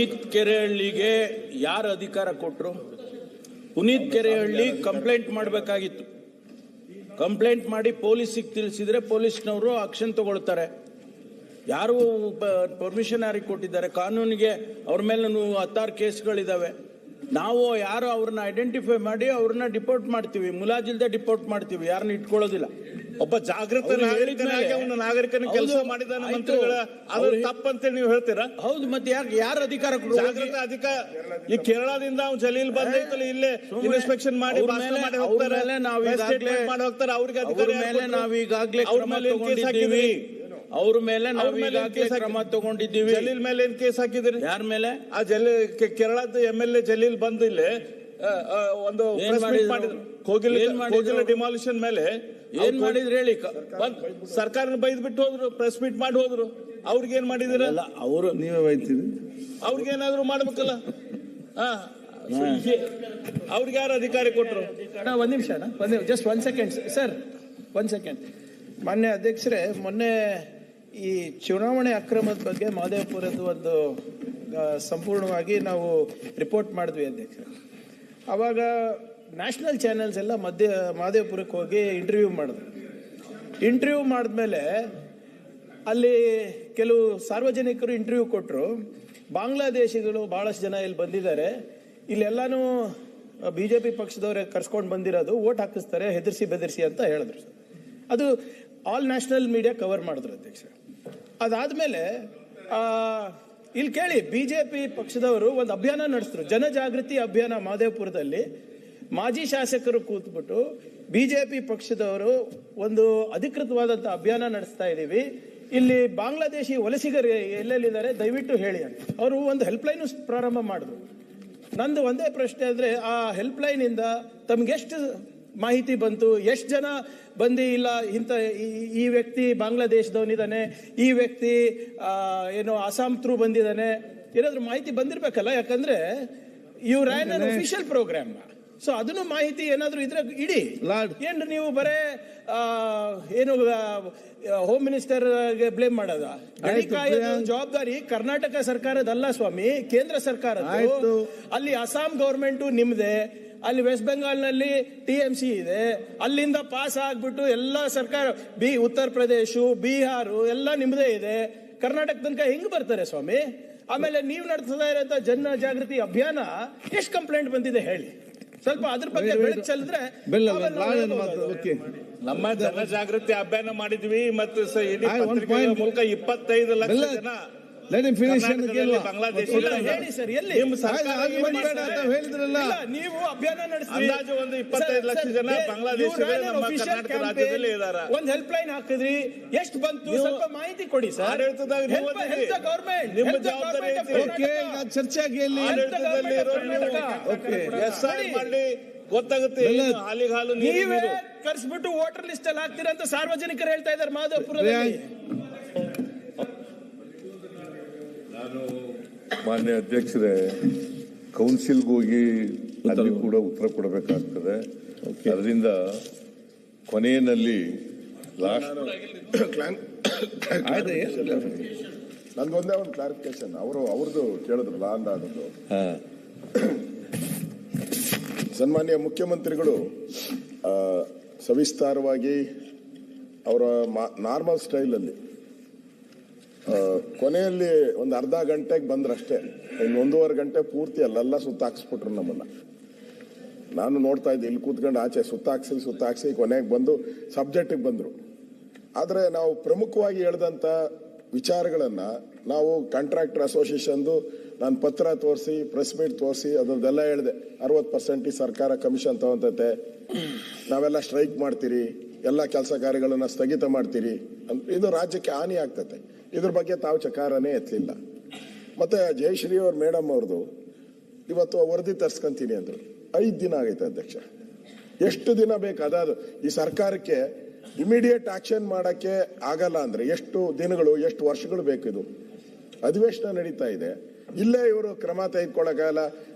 ಪುನೀತ್ ಕೆರೆಹಳ್ಳಿಗೆ ಯಾರು ಅಧಿಕಾರ ಕೊಟ್ಟರು? ಪುನೀತ್ ಕೆರೆಹಳ್ಳಿ ಕಂಪ್ಲೇಂಟ್ ಮಾಡಬೇಕಾಗಿತ್ತು. ಕಂಪ್ಲೇಂಟ್ ಮಾಡಿ ಪೊಲೀಸಿಗೆ ತಿಳಿಸಿದ್ರೆ ಪೊಲೀಸ್ನವರು ಆಕ್ಷನ್ ತಗೊಳ್ತಾರೆ. ಯಾರು ಪರ್ಮಿಷನ್ ಯಾರಿಗೆ ಕೊಟ್ಟಿದ್ದಾರೆ? ಕಾನೂನಿಗೆ ಅವ್ರ ಮೇಲೆ 16 ಕೇಸ್ಗಳಿದ್ದಾವೆ. ನಾವು ಯಾರು ಅವ್ರನ್ನ ಐಡೆಂಟಿಫೈ ಮಾಡಿ ಅವ್ರನ್ನ ಡಿಪೋರ್ಟ್ ಮಾಡ್ತೀವಿ, ಮುಲಾಜಿಲ್ದೆ ಡಿಪೋರ್ಟ್ ಮಾಡ್ತೀವಿ, ಯಾರನ್ನ ಇಟ್ಕೊಳ್ಳೋದಿಲ್ಲ. ಒಬ್ಬ ಜಾಗೃತ ನಾಗರಿಕನ ಕೆಲಸ ಮಾಡಿದಾನೆ ಮಂತ್ರಿಗಳ ಅದು ತಪ್ಪಂತೇಳಿ ನೀವು ಹೇಳ್ತೀರಾ? ಹೌದು, ಮತ್ತೆ ಯಾರ ಅಧಿಕಾರ ಜಾಗೃತ ಅಧಿಕಾರ? ಈ ಕೇರಳದಿಂದ ಅವ್ನು ಜಲೀಲ್ ಬಂದೈತಲ್ಲ, ಇಲ್ಲೇ ಇನ್ಸ್ಪೆಕ್ಷನ್ ಮಾಡಿ ಹೋಗ್ತಾರೆ, ಅವ್ರಿಗೆ ಅಧಿಕಾರ ಮೇಲೆ ನಾವೀಗಾಗ್ಲೇ ಅವ್ರ ಮೇಲೆ ಕ್ರಮ ತಗೊಂಡಿದ್ದೀವಿ. ಜಲೀಲ್ ಮೇಲೆ ಏನ್ ಕೇಸ್ ಹಾಕಿದ್ರಿ? ಯಾರ ಮೇಲೆ? ಆ ಕೇರಳದ MLA ಜಲೀಲ್ ಬಂದು ಇಲ್ಲಿ ಒಂದು ಕೋಗಿಲ ಡಿಮಾಲಿಷನ್ ಮೇಲೆ ಏನ್ ಮಾಡಿದ್ರು ಹೇಳಿ? ಸರ್ಕಾರ ಬೈದ್ ಬಿಟ್ಟು ಹೋದ್ರು, ಪ್ರೆಸ್ ಮೀಟ್ ಮಾಡಿ ಹೋದ್ರು. ಅವ್ರಿಗೆ ಏನ್ ಮಾಡಿದಿರ? ಅವರು ನೀವೇ ಬೈತೀರಿ, ಅವ್ರಿಗೇನಾದ್ರು ಮಾಡ್ಬೇಕಲ್ಲ. ಅವ್ರಿಗೆ ಯಾರು ಅಧಿಕಾರ ಕೊಟ್ರು? ಒಂದ್ ನಿಮಿಷ, ಜಸ್ಟ್ 1 ಸೆಕೆಂಡ್ ಸರ್, 1 ಸೆಕೆಂಡ್. ಮಾನ್ಯ ಅಧ್ಯಕ್ಷರೇ, ಮೊನ್ನೆ ಈ ಚುನಾವಣೆ ಅಕ್ರಮದ ಬಗ್ಗೆ ಮಹದೇವಪುರದ ಒಂದು ಸಂಪೂರ್ಣವಾಗಿ ನಾವು ರಿಪೋರ್ಟ್ ಮಾಡಿದ್ವಿ ಅಧ್ಯಕ್ಷರೇ. ಆವಾಗ ನ್ಯಾಷನಲ್ ಚಾನೆಲ್ಸ್ ಎಲ್ಲ ಮಹದೇವಪುರಕ್ಕೆ ಹೋಗಿ ಇಂಟರ್ವ್ಯೂ ಮಾಡಿದ್ರು. ಇಂಟರ್ವ್ಯೂ ಮಾಡಿದ್ಮೇಲೆ ಅಲ್ಲಿ ಕೆಲವು ಸಾರ್ವಜನಿಕರು ಇಂಟರ್ವ್ಯೂ ಕೊಟ್ಟರು. ಬಾಂಗ್ಲಾದೇಶಿಗಳು ಭಾಳಷ್ಟು ಜನ ಇಲ್ಲಿ ಬಂದಿದ್ದಾರೆ, ಇಲ್ಲೆಲ್ಲಾನು BJP ಪಕ್ಷದವರೇ ಕರ್ಸ್ಕೊಂಡು ಬಂದಿರೋದು, ಓಟ್ ಹಾಕಿಸ್ತಾರೆ ಹೆದರ್ಸಿ ಬೆದರ್ಸಿ ಅಂತ ಹೇಳಿದ್ರು ಸರ್. ಅದು ಆಲ್ ನ್ಯಾಷನಲ್ ಮೀಡಿಯಾ ಕವರ್ ಮಾಡಿದ್ರು ಅಧ್ಯಕ್ಷ. ಅದಾದ್ಮೇಲೆ ಇಲ್ಲಿ ಕೇಳಿ, BJP ಪಕ್ಷದವರು ಒಂದು ಅಭಿಯಾನ ನಡೆಸಿದ್ರು, ಜನಜಾಗೃತಿ ಅಭಿಯಾನ ಮಹದೇವಪುರದಲ್ಲಿ. ಮಾಜಿ ಶಾಸಕರು ಕೂತ್ಬಿಟ್ಟು BJP ಪಕ್ಷದವರು ಒಂದು ಅಧಿಕೃತವಾದಂಥ ಅಭಿಯಾನ ನಡೆಸ್ತಾ ಇದ್ದೀವಿ, ಇಲ್ಲಿ ಬಾಂಗ್ಲಾದೇಶಿ ವಲಸಿಗರು ಎಲ್ಲೆಲ್ಲಿದ್ದಾರೆ ದಯವಿಟ್ಟು ಹೇಳಿ ಅಂತ. ಅವರು ಒಂದು ಹೆಲ್ಪ್ಲೈನ್ ಪ್ರಾರಂಭ ಮಾಡಿದ್ರು. ನಂದು ಒಂದೇ ಪ್ರಶ್ನೆ ಅಂದರೆ, ಆ ಹೆಲ್ಪ್ಲೈನ್ ಇಂದ ತಮ್ಗೆಷ್ಟು ಮಾಹಿತಿ ಬಂತು? ಎಷ್ಟು ಜನ ಬಂದು ಇಲ್ಲ ಇಂಥ ಈ ವ್ಯಕ್ತಿ ಬಾಂಗ್ಲಾದೇಶದವನಿದ್ದಾನೆ, ಈ ವ್ಯಕ್ತಿ ಏನೋ ಅಸ್ಸಾಂ ಥ್ರೂ ಬಂದಿದ್ದಾನೆ, ಏನಾದ್ರೂ ಮಾಹಿತಿ ಬಂದಿರ್ಬೇಕಲ್ಲ? ಯಾಕಂದ್ರೆ ಇವ್ ರ್ಯಾನ್ ಅನ್ ಅಫಿಷಿಯಲ್ ಪ್ರೋಗ್ರಾಮ್, ಸೊ ಅದನ್ನು ಮಾಹಿತಿ ಏನಾದ್ರು ಇದ್ರೆ ಇಡಿ. ಏನ್ರಿ ನೀವು ಬರೇ ಏನು ಹೋಮ್ ಮಿನಿಸ್ಟರ್ ಬ್ಲೇಮ್ ಮಾಡೋದ? ಗಡಿ ಕಾಯೋದು ಜವಾಬ್ದಾರಿ ಕರ್ನಾಟಕ ಸರ್ಕಾರದಲ್ಲ ಸ್ವಾಮಿ, ಕೇಂದ್ರ ಸರ್ಕಾರದ್ದು. ಅಲ್ಲಿ ಅಸ್ಸಾಂ ಗೌರ್ಮೆಂಟು ನಿಮ್ದೆ, ಅಲ್ಲಿ ವೆಸ್ಟ್ ಬೆಂಗಾಲ್ನಲ್ಲಿ TMC ಇದೆ, ಅಲ್ಲಿಂದ ಪಾಸ್ ಆಗ್ಬಿಟ್ಟು ಎಲ್ಲ ಸರ್ಕಾರ ಉತ್ತರ ಪ್ರದೇಶ, ಬಿಹಾರ ಎಲ್ಲ ನಿಮ್ದೇ ಇದೆ. ಕರ್ನಾಟಕ ತನಕ ಹೆಂಗ್ ಬರ್ತಾರೆ ಸ್ವಾಮಿ? ಆಮೇಲೆ ನೀವು ನಡೆಸ್ತಾ ಇರೋಂಥ ಜನ ಜಾಗೃತಿ ಅಭಿಯಾನ ಎಷ್ಟು ಕಂಪ್ಲೇಂಟ್ ಬಂದಿದೆ ಹೇಳಿ? ಸ್ವಲ್ಪ ಅದ್ರ ಬಗ್ಗೆ ಬೆಳಕು ಚೆಲ್ಲಿದ್ರೆ. ನಮ್ಮ ಜನ ಜಾಗೃತಿ ಅಭಿಯಾನ ಮಾಡಿದ್ವಿ ಮತ್ತು ಮೂಲಕ 25 ಲಕ್ಷ ಜನ ಬಾಂಗ್ಲಾದೇಶ ಹೇಳಿ ಸರ್, ಎಲ್ಲಿ ನೀವು ಅಭಿಯಾನ ನಡೆಸಿ ಅಂದಾಜು ಒಂದು 25 ಲಕ್ಷ ಜನ ಬಾಂಗ್ಲಾದೇಶ ರಾಜ್ಯದಲ್ಲಿ ಇದ್ದಾರೆ. ಒಂದು ಹೆಲ್ಪ್ ಲೈನ್ ಹಾಕಿದ್ರಿ, ಎಷ್ಟು ಬಂತು ಸ್ವಲ್ಪ ಮಾಹಿತಿ ಕೊಡಿ ಸರ್. ಗವರ್ಮೆಂಟ್ ನಿಮ್ಮ ಜವಾಬ್ದಾರಿ ಚರ್ಚೆ ಆಗಿ ಮಾಡಿ ಗೊತ್ತಾಗುತ್ತೆ. ಹಾಲು ನೀವೇ ಕರ್ಸ್ಬಿಟ್ಟು ವೋಟರ್ ಲಿಸ್ಟ್ ಅಲ್ಲಿ ಹಾಕ್ತೀರಾ ಅಂತ ಸಾರ್ವಜನಿಕರು ಹೇಳ್ತಾ ಇದ್ದಾರೆ ಮಹದೇವಪುರದಲ್ಲಿ. ಮಾನ್ಯ ಅಧ್ಯಕ್ಷರೇ, ಕೌನ್ಸಿಲ್ಗೆ ಹೋಗಿ ಅಲ್ಲಿ ಕೂಡ ಉತ್ತರ ಕೊಡಬೇಕಾಗ್ತದೆ. ಅದರಿಂದ ಕೊನೆಯಲ್ಲಿ ನಂದೊಂದೇ ಒಂದು ಕ್ಲಾರಿಫಿಕೇಶನ್. ಅವ್ರದ್ದು ಕೇಳಿದ್ರು ಲಾ ಅಂಡ್ ಆರ್ಡರ್ದು. ಸನ್ಮಾನ್ಯ ಮುಖ್ಯಮಂತ್ರಿಗಳು ಸವಿಸ್ತಾರವಾಗಿ ಅವರ ನಾರ್ಮಲ್ ಸ್ಟೈಲಲ್ಲಿ ಕೊನೆಯಲ್ಲಿ ಒಂದು ಅರ್ಧ ಗಂಟೆಗೆ ಬಂದ್ರಷ್ಟೇ, ಇನ್ನು 1.5 ಗಂಟೆ ಪೂರ್ತಿ ಅಲ್ಲೆಲ್ಲ ಸುತ್ತಾಕ್ಸ್ಬಿಟ್ರು ನಮ್ಮನ್ನ. ನಾನು ನೋಡ್ತಾ ಇದ್ದೆ, ಇಲ್ಲಿ ಕೂತ್ಕೊಂಡು ಆಚೆ ಸುತ್ತಾಕ್ಸಿ ಕೊನೆಗೆ ಬಂದು ಸಬ್ಜೆಕ್ಟಿಗೆ ಬಂದರು. ಆದರೆ ನಾವು ಪ್ರಮುಖವಾಗಿ ಹೇಳಿದಂಥ ವಿಚಾರಗಳನ್ನು ನಾವು ಕಾಂಟ್ರಾಕ್ಟರ್ ಅಸೋಸಿಯೇಷನ್ದು ನಾನು ಪತ್ರ ತೋರಿಸಿ, ಪ್ರೆಸ್ ಮೀಟ್ ತೋರಿಸಿ ಅದರದ್ದೆಲ್ಲ ಹೇಳಿದೆ. 60% ಸರ್ಕಾರ ಕಮಿಷನ್ ತಗೊಂತೈತೆ, ನಾವೆಲ್ಲ ಸ್ಟ್ರೈಕ್ ಮಾಡ್ತೀರಿ, ಎಲ್ಲ ಕೆಲಸ ಕಾರ್ಯಗಳನ್ನು ಸ್ಥಗಿತ ಮಾಡ್ತೀರಿ, ಇದು ರಾಜ್ಯಕ್ಕೆ ಹಾನಿ ಆಗ್ತೈತೆ. ಇದ್ರ ಬಗ್ಗೆ ತಾವು ಚಕಾರನೇ ಎತ್ತಲಿಲ್ಲ. ಮತ್ತೆ ಜಯಶ್ರೀ ಅವ್ರ ಮೇಡಮ್ ಅವ್ರದ್ದು ಇವತ್ತು ವರದಿ ತರ್ಸ್ಕೊಂತೀನಿ ಅಂದರು. 5 ದಿನ ಆಗೈತೆ ಅಧ್ಯಕ್ಷ. ಎಷ್ಟು ದಿನ ಬೇಕು? ಅದಾದ ಈ ಸರ್ಕಾರಕ್ಕೆ ಇಮಿಡಿಯೇಟ್ ಆಕ್ಷನ್ ಮಾಡೋಕ್ಕೆ ಆಗಲ್ಲ ಅಂದರೆ ಎಷ್ಟು ದಿನಗಳು, ಎಷ್ಟು ವರ್ಷಗಳು ಬೇಕು? ಇದು ಅಧಿವೇಶನ ನಡೀತಾ ಇದೆ, ಇಲ್ಲೇ ಇವರು ಕ್ರಮ ತೆಗೆದುಕೊಳ್ಳೋಕ್ಕಾಗಲ್ಲ.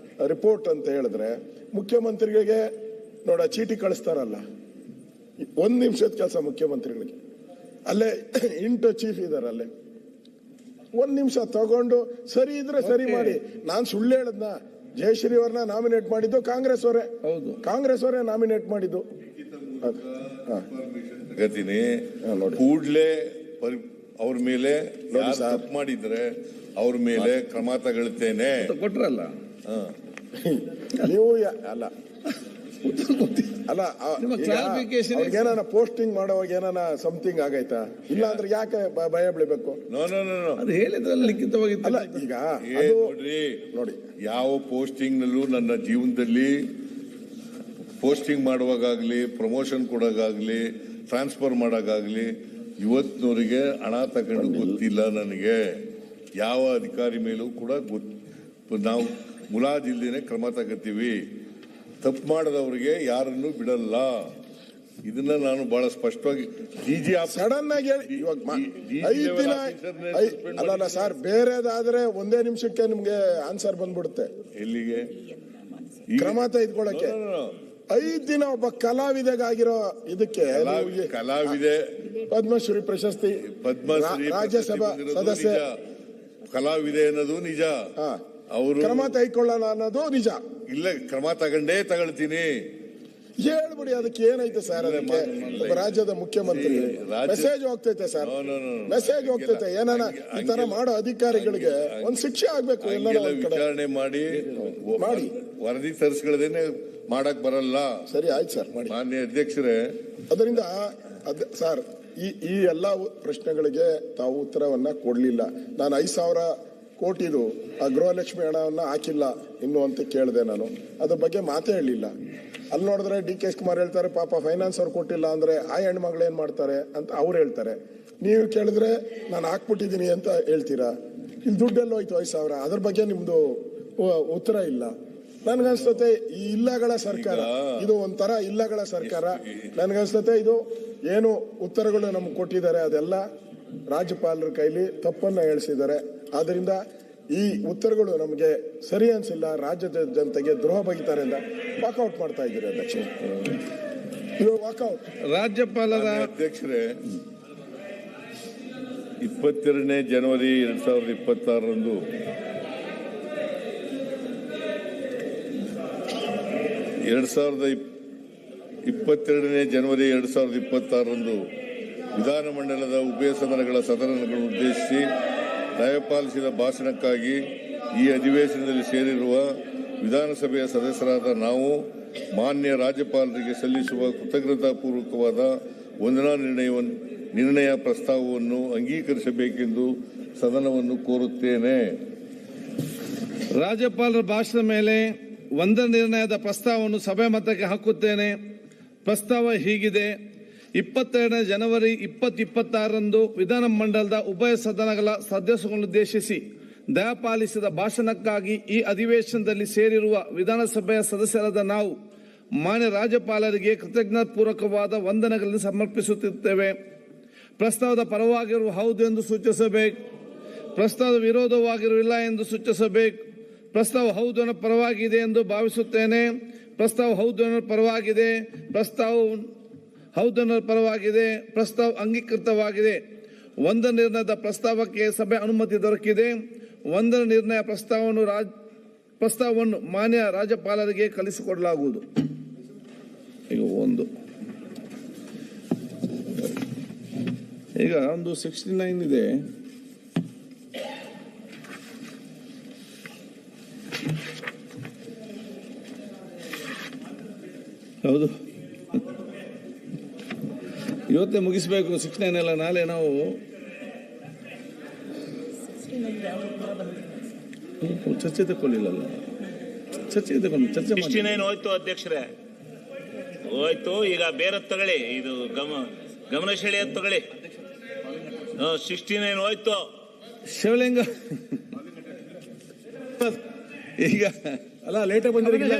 ರಿಪೋರ್ಟ್ ಅಂತ ಹೇಳಿದ್ರೆ ಮುಖ್ಯಮಂತ್ರಿಗಳಿಗೆ ನೋಡ ಚೀಟಿ ಕಳಿಸ್ತಾರಲ್ಲ, 1 ನಿಮಿಷದ ಕೆಲಸ ಮುಖ್ಯಮಂತ್ರಿಗಳಿಗೆ. ಅಲ್ಲೇ 8 ಚೀಫ್ ಇದ್ದಾರೆ, ಅಲ್ಲೇ ಒಂದ್ ನಿಮಿಷ ತಗೊಂಡು ಸರಿ ಇದ್ರೆ ಸರಿ ಮಾಡಿ. ನಾನ್ ಸುಳ್ಳು ಹೇಳದ್ನ? ಜಯಶ್ರೀ ಅವ್ರನ್ನ ನಾಮಿನೇಟ್ ಮಾಡಿದ್ದು ಕಾಂಗ್ರೆಸ್ ಅವರೇ. ಹೌದು, ಕಾಂಗ್ರೆಸ್ ಅವರೇ ನಾಮಿನೇಟ್ ಮಾಡಿದ್ದು. ಗತಿನಿ ನೋಡಿ, ಕೂಡ್ಲೆ ಅವ್ರ ಮೇಲೆ ನೋಡಿ ಸರ್, ತಪ್ಪು ಮಾಡಿದ್ರೆ ಅವ್ರ ಮೇಲೆ ಕ್ರಮ ತಗೊಳ್ತೇನೆ. ಕೊಟ್ರಲ್ಲ. ನೀವು ಅಲ್ಲ ಅಲ್ಲ ಅವ್ರಿಗೇನ ಪೋಸ್ಟಿಂಗ್ ಮಾಡೋವಾಗ ಏನಾನ ಸಮಥಿಂಗ್ ಆಗೈತಾ? ಇಲ್ಲ ಅಂದ್ರೆ ಯಾಕೆ ಭಯ ಬೀಳಬೇಕು? ಅದು ಹೇಳಿದ್ರಲ್ಲಿ ಲಿಖಿತವಾಗಿ ಅಲ್ಲ ಈಗ ನೋಡ್ರಿ, ನೋಡಿ, ಯಾವ ಪೋಸ್ಟಿಂಗ್ ನಲ್ಲೂ ನನ್ನ ಜೀವನದಲ್ಲಿ ಪೋಸ್ಟಿಂಗ್ ಮಾಡುವಾಗಲಿ, ಪ್ರಮೋಷನ್ ಕೊಡೋಗಾಗ್ಲಿ, ಟ್ರಾನ್ಸ್ಫರ್ ಮಾಡೋಕ್ಕಾಗ್ಲಿ ಇವತ್ತಿನವರಿಗೆ ಹಣ ತಗೊಂಡು ಗೊತ್ತಿಲ್ಲ ನನಗೆ. ಯಾವ ಅಧಿಕಾರಿ ಮೇಲೂ ಕೂಡ ನಾವು ಮುಲಾಜಿಲ್ದೇನೆ ಕ್ರಮ ತಗೋತೀವಿ. ತಪ್ಪು ಮಾಡದವರಿಗೆ ಯಾರನ್ನು ಬಿಡಲ್ಲ. ಇದನ್ನ ನಾನು ಬಹಳ ಸ್ಪಷ್ಟವಾಗಿ ಡಿಜಿ ಸಡನ್ ಆಗಿ ಇವಾಗ 5 ದಿನ ಅಲ್ಲ ಸರ್, ಬೇರೆದಾದ್ರೆ ಒಂದೇ ನಿಮಿಷಕ್ಕೆ ನಿಮ್ಗೆ ಆನ್ಸರ್ ಬಂದ್ಬಿಡುತ್ತೆ. ಎಲ್ಲಿಗೆ ಕ್ರಮ ತೆಗೆದುಕೊಳ್ಳಕ್ಕೆ 5 ದಿನ ಒಬ್ಬ ಕಲಾವಿದೆಗಾಗಿರೋ ಇದಕ್ಕೆ ಕಲಾವಿದೆ ಪದ್ಮಶ್ರೀ ಪ್ರಶಸ್ತಿ, ಪದ್ಮಶ್ರೀ ರಾಜ್ಯಸಭಾ ಸದಸ್ಯ, ಕಲಾವಿದೆ ಅನ್ನೋದು ನಿಜ. ಅವರು ಕ್ರಮ ತೆಗೆದುಕೊಳ್ಳೋಣ ಅನ್ನೋದು ನಿಜ. ಇಲ್ಲ, ಕ್ರಮ ತಗೊಳ್ತೀನಿ. ಹೇಳ್ಬಿಡಿ, ಅದಕ್ಕೆ ಏನೈತೆ ಸರ್? ಅದಕ್ಕೆ ಒಬ್ಬ ರಾಜ್ಯದ ಮುಖ್ಯಮಂತ್ರಿ ಮೆಸೇಜ್ ಹೋಗ್ತೈತೆ ಸರ್, ಮೆಸೇಜ್ ಹೋಗ್ತೈತೆ. ಏನಾನ ಈ ತರ ಮಾಡೋ ಅಧಿಕಾರಿಗಳಿಗೆ ಒಂದ್ ಶಿಕ್ಷೆ ಆಗ್ಬೇಕು. ವಿಚಾರಣೆ ಮಾಡಿ ವರದಿ ತರಿಸ್ಕೊಳ್ಳದೇನೆ ಮಾಡಕ್ ಬರಲ್ಲ. ಸರಿ, ಆಯ್ತು ಸರ್, ಮಾಡಿ. ಮಾನ್ಯ ಅಧ್ಯಕ್ಷರೇ, ಅದರಿಂದ ಸರ್ ಈ ಎಲ್ಲಾ ಪ್ರಶ್ನೆಗಳಿಗೆ ತಾವು ಉತ್ತರವನ್ನ ಕೊಡ್ಲಿಲ್ಲ. ನಾನು 5,000 ಕೋಟಿದು ಆ ಗೃಹಲಕ್ಷ್ಮಿ ಹಣವನ್ನ ಹಾಕಿಲ್ಲ ಇನ್ನು ಅಂತ ಕೇಳಿದೆ. ನಾನು ಅದ್ರ ಬಗ್ಗೆ ಮಾತೇ ಹೇಳಿಲ್ಲ. ಅಲ್ಲಿ ನೋಡಿದ್ರೆ ಡಿ ಕೆ ಶಿವಕುಮಾರ್ ಹೇಳ್ತಾರೆ, ಪಾಪ ಫೈನಾನ್ಸ್ ಅವ್ರು ಕೊಟ್ಟಿಲ್ಲ ಅಂದ್ರೆ ಆ ಹೆಣ್ಮಗಳು ಏನ್ ಮಾಡ್ತಾರೆ ಅಂತ ಅವ್ರು ಹೇಳ್ತಾರೆ. ನೀವು ಕೇಳಿದ್ರೆ ನಾನು ಹಾಕ್ಬಿಟ್ಟಿದ್ದೀನಿ ಅಂತ ಹೇಳ್ತೀರಾ. ಇಲ್ಲಿ ದುಡ್ಡೆಲ್ಲ ಹೋಯ್ತು 5,000, ಅದ್ರ ಬಗ್ಗೆ ನಿಮ್ದು ಉತ್ತರ ಇಲ್ಲ. ನನ್ಗನ್ಸ್ತತೆ ಈ ಇಲ್ಲಗಳ ಸರ್ಕಾರ, ಇದು ಒಂಥರ ಇಲ್ಲಗಳ ಸರ್ಕಾರ. ನನ್ಗನ್ಸ್ತತೆ ಇದು ಏನು ಉತ್ತರಗಳು ನಮ್ಗೆ ಕೊಟ್ಟಿದ್ದಾರೆ ಅದೆಲ್ಲ ರಾಜ್ಯಪಾಲರ ಕೈಲಿ ತಪ್ಪನ್ನ ಹೇಳಿಸಿದ್ದಾರೆ. ಆದ್ರಿಂದ ಈ ಉತ್ತರಗಳು ನಮಗೆ ಸರಿ ಅನ್ಸಿಲ್ಲ, ರಾಜ್ಯದ ಜನತೆಗೆ ದ್ರೋಹ ಬಗೆತಾರೆ ಅಂತ ವಾಕೌಟ್ ಮಾಡ್ತಾ ಇದ್ದೀರಿ ಅಧ್ಯಕ್ಷ. ಇದು ವಾಕೌಟ್. ರಾಜ್ಯಪಾಲರ ಅಧ್ಯಕ್ಷರೇ, 22 ಜನವರಿ 2026ರಂದು ಜನವರಿ 2026ರಂದು ವಿಧಾನಮಂಡಲದ ಉಭಯ ಸದನಗಳ ಸದನಗಳನ್ನು ಉದ್ದೇಶಿಸಿ ನ್ಯಾಯಪಾಲಿಸಿದ ಭಾಷಣಕ್ಕಾಗಿ ಈ ಅಧಿವೇಶನದಲ್ಲಿ ಸೇರಿರುವ ವಿಧಾನಸಭೆಯ ಸದಸ್ಯರಾದ ನಾವು ಮಾನ್ಯ ರಾಜ್ಯಪಾಲರಿಗೆ ಸಲ್ಲಿಸುವ ಕೃತಜ್ಞತಾಪೂರ್ವಕವಾದ ವಂದನಾ ನಿರ್ಣಯ ಪ್ರಸ್ತಾವವನ್ನು ಅಂಗೀಕರಿಸಬೇಕೆಂದು ಸದನವನ್ನು ಕೋರುತ್ತೇನೆ. ರಾಜ್ಯಪಾಲರ ಭಾಷಣದ ಮೇಲೆ ವಂದನಾ ನಿರ್ಣಯದ ಪ್ರಸ್ತಾವವನ್ನು ಸಭೆ ಮತಕ್ಕೆ ಹಾಕುತ್ತೇನೆ. ಪ್ರಸ್ತಾವ ಹೀಗಿದೆ: 22 ಜನವರಿ 2026ರಂದು ವಿಧಾನಮಂಡಲದ ಉಭಯ ಸದನಗಳ ಸದಸ್ಯರನ್ನುದ್ದೇಶಿಸಿ ದಯಪಾಲಿಸಿದ ಭಾಷಣಕ್ಕಾಗಿ ಈ ಅಧಿವೇಶನದಲ್ಲಿ ಸೇರಿರುವ ವಿಧಾನಸಭೆಯ ಸದಸ್ಯರಾದ ನಾವು ಮಾನ್ಯ ರಾಜ್ಯಪಾಲರಿಗೆ ಕೃತಜ್ಞತಾಪೂರ್ವಕವಾದ ವಂದನೆಗಳನ್ನು ಸಮರ್ಪಿಸುತ್ತಿದ್ದೇವೆ. ಪ್ರಸ್ತಾವದ ಪರವಾಗಿರುವ ಹೌದು ಎಂದು ಸೂಚಿಸಬೇಕು. ಪ್ರಸ್ತಾವದ ವಿರೋಧವಾಗಿರುವ ಇಲ್ಲ ಎಂದು ಸೂಚಿಸಬೇಕು. ಪ್ರಸ್ತಾವ ಹೌದು ಅನ್ನೋ ಪರವಾಗಿದೆ ಎಂದು ಭಾವಿಸುತ್ತೇನೆ. ಪ್ರಸ್ತಾವ ಹೌದು ಅನ್ನೋ ಪರವಾಗಿದೆ. ಪ್ರಸ್ತಾವ ಹೌದು ಅನ್ನೋ ಪರವಾಗಿದೆ. ಪ್ರಸ್ತಾವ ಅಂಗೀಕೃತವಾಗಿದೆ. ವಂದನಾ ನಿರ್ಣಯದ ಪ್ರಸ್ತಾವಕ್ಕೆ ಸಭೆ ಅನುಮತಿ ದೊರಕಿದೆ. ವಂದನಾ ನಿರ್ಣಯ ಪ್ರಸ್ತಾವವನ್ನು ಮಾನ್ಯ ರಾಜ್ಯಪಾಲರಿಗೆ ಕಳಿಸಿಕೊಡಲಾಗುವುದು. ಈಗ ಒಂದು 69 ಇದೆ. ಹೌದು, ಇವತ್ತೇ ಮುಗಿಸ್ಬೇಕು 69 ಎಲ್ಲ. ನಾಳೆ ನಾವು ಚರ್ಚೆ ತಗೊಳ್ಳಿಲ್ಲಲ್ಲ, ಚರ್ಚೆ ಮಾಡಿ. 69 ಹೋಯ್ತು ಅಧ್ಯಕ್ಷರೇ, ಹೋಯ್ತು. ಈಗ ಬೇರೆ ತಗೊಳ್ಳಿ, ಇದು ಗಮನ ಸೆಳೆಯೋದು ತಗೊಳ್ಳಿ. 69 ಹೋಯ್ತು. ಶಿವಲಿಂಗ ಈಗ ಅಲ್ಲ ಲೇಟಾಗಿ ಬಂದಿರಲಿಲ್ಲ.